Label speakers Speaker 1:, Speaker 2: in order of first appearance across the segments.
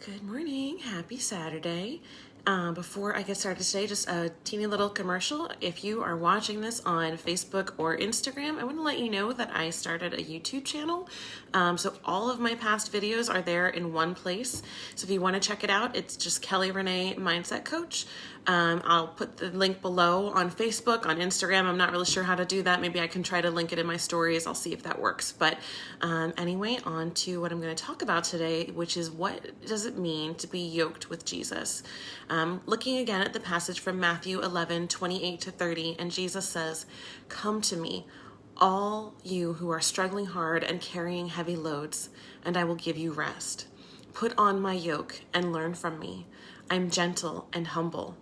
Speaker 1: Good morning. Happy Saturday. Before I get started today, just a teeny little commercial. If you are watching this on Facebook or Instagram, I want to let you know that I started a YouTube channel. So all of my past videos are there in one place. So if you want to check it out, it's just Kelly Renee Mindset Coach. I'll put the link below on Facebook, on Instagram. I'm not really sure how to do that. Maybe I can try to link it in my stories. I'll see if that works. But anyway, on to what I'm going to talk about today, which is what does it mean to be yoked with Jesus? Looking again at the passage from Matthew 11:28-30, and Jesus says, "Come to me, all you who are struggling hard and carrying heavy loads, and I will give you rest. Put on my yoke and learn from me. I'm gentle and humble,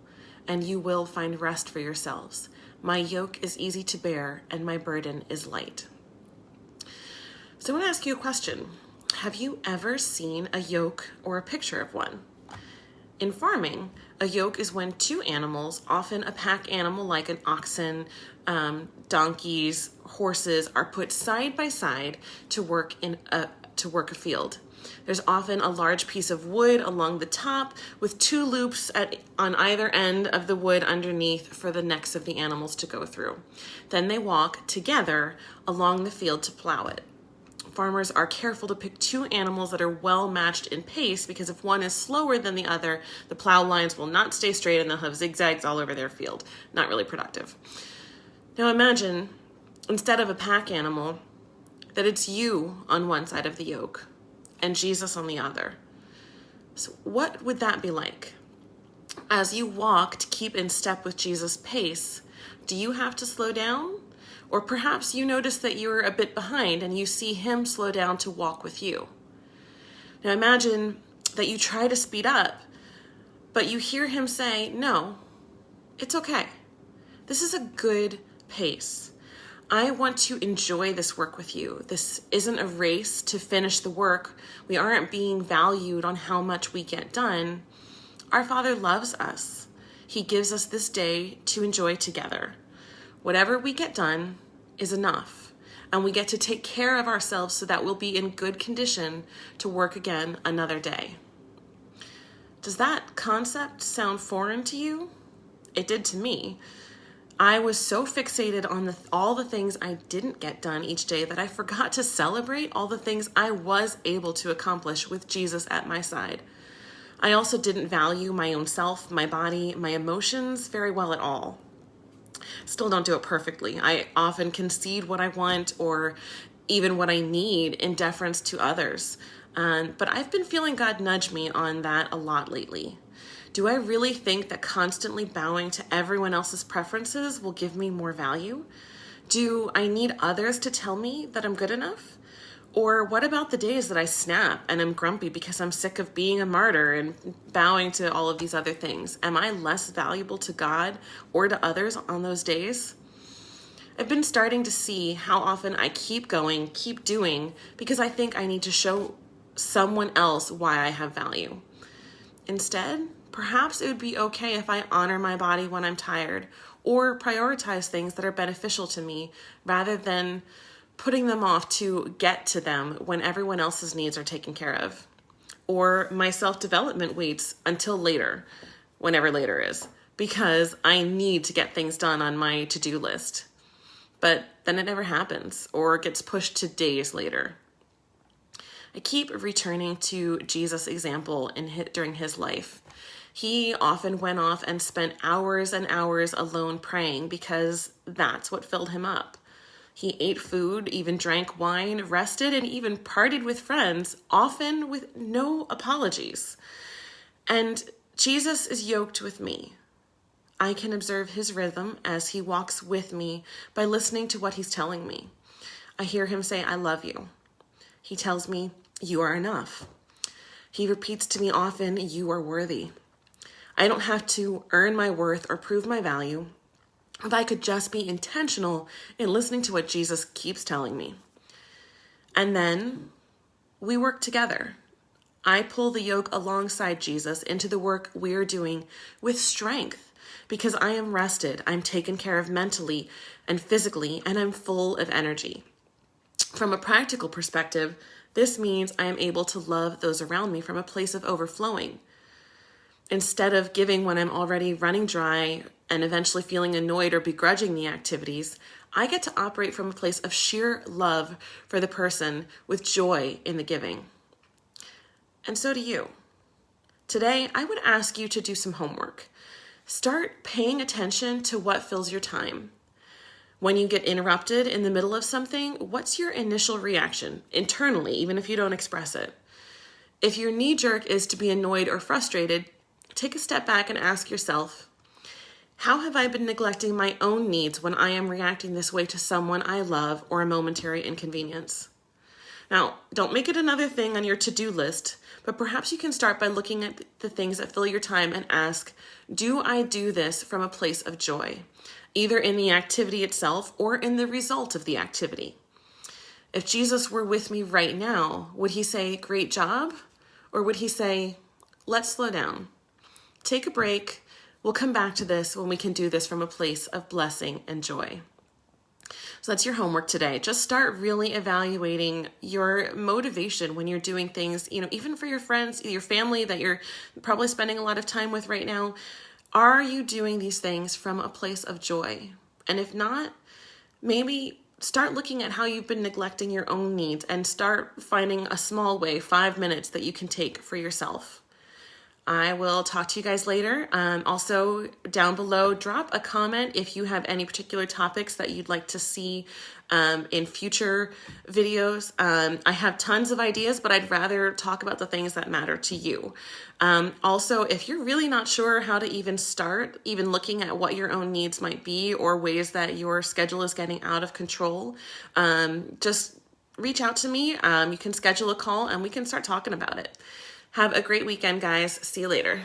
Speaker 1: and you will find rest for yourselves. My yoke is easy to bear, and my burden is light." So I want to ask you a question. Have you ever seen a yoke or a picture of one? In farming, a yoke is when two animals, often a pack animal like an oxen, donkeys, horses, are put side by side to work a field. There's often a large piece of wood along the top with two loops on either end of the wood underneath for the necks of the animals to go through. Then they walk together along the field to plow it. Farmers are careful to pick two animals that are well matched in pace, because if one is slower than the other, the plow lines will not stay straight and they'll have zigzags all over their field. Not really productive. Now imagine, instead of a pack animal, that it's you on one side of the yoke and Jesus on the other. So what would that be like? As you walk to keep in step with Jesus' pace, do you have to slow down? Or perhaps you notice that you're a bit behind and you see him slow down to walk with you. Now imagine that you try to speed up, but you hear him say, "No, it's okay. This is a good pace. I want to enjoy this work with you. This isn't a race to finish the work. We aren't being valued on how much we get done. Our Father loves us. He gives us this day to enjoy together. Whatever we get done is enough, and we get to take care of ourselves so that we'll be in good condition to work again another day." Does that concept sound foreign to you? It did to me. I was so fixated on all the things I didn't get done each day that I forgot to celebrate all the things I was able to accomplish with Jesus at my side. I also didn't value my own self, my body, my emotions very well at all. Still don't do it perfectly. I often concede what I want or even what I need in deference to others. But I've been feeling God nudge me on that a lot lately. Do I really think that constantly bowing to everyone else's preferences will give me more value? Do I need others to tell me that I'm good enough? Or what about the days that I snap and am grumpy because I'm sick of being a martyr and bowing to all of these other things? Am I less valuable to God or to others on those days? I've been starting to see how often I keep going, keep doing, because I think I need to show someone else why I have value. Instead, perhaps it would be okay if I honor my body when I'm tired, or prioritize things that are beneficial to me rather than putting them off to get to them when everyone else's needs are taken care of. Or my self-development waits until later, whenever later is, because I need to get things done on my to-do list. But then it never happens, or gets pushed to days later. I keep returning to Jesus' example during his life. He often went off and spent hours and hours alone praying because that's what filled him up. He ate food, even drank wine, rested, and even partied with friends, often with no apologies. And Jesus is yoked with me. I can observe his rhythm as he walks with me by listening to what he's telling me. I hear him say, "I love you." He tells me, "You are enough." He repeats to me often, "You are worthy." I don't have to earn my worth or prove my value. If I could just be intentional in listening to what Jesus keeps telling me. And then we work together. I pull the yoke alongside Jesus into the work we're doing with strength because I am rested, I'm taken care of mentally and physically, and I'm full of energy. From a practical perspective, This means I am able to love those around me from a place of overflowing. Instead of giving when I'm already running dry and eventually feeling annoyed or begrudging the activities, I get to operate from a place of sheer love for the person with joy in the giving. And so do you. Today, I would ask you to do some homework. Start paying attention to what fills your time. When you get interrupted in the middle of something, what's your initial reaction internally, even if you don't express it? If your knee jerk is to be annoyed or frustrated, take a step back and ask yourself, how have I been neglecting my own needs when I am reacting this way to someone I love or a momentary inconvenience? Now, don't make it another thing on your to-do list, but perhaps you can start by looking at the things that fill your time and ask, do I do this from a place of joy, either in the activity itself or in the result of the activity? If Jesus were with me right now, would he say, great job? Or would he say, let's slow down, take a break, we'll come back to this when we can do this from a place of blessing and joy? So that's your homework today. Just start really evaluating your motivation when you're doing things, even for your friends, your family that you're probably spending a lot of time with right now. Are you doing these things from a place of joy? And if not, maybe start looking at how you've been neglecting your own needs and start finding a small way, 5 minutes that you can take for yourself. I will talk to you guys later. Also, down below, drop a comment if you have any particular topics that you'd like to see in future videos. I have tons of ideas, but I'd rather talk about the things that matter to you. Also, if you're really not sure how to even start, even looking at what your own needs might be or ways that your schedule is getting out of control, just reach out to me. You can schedule a call and we can start talking about it. Have a great weekend, guys. See you later.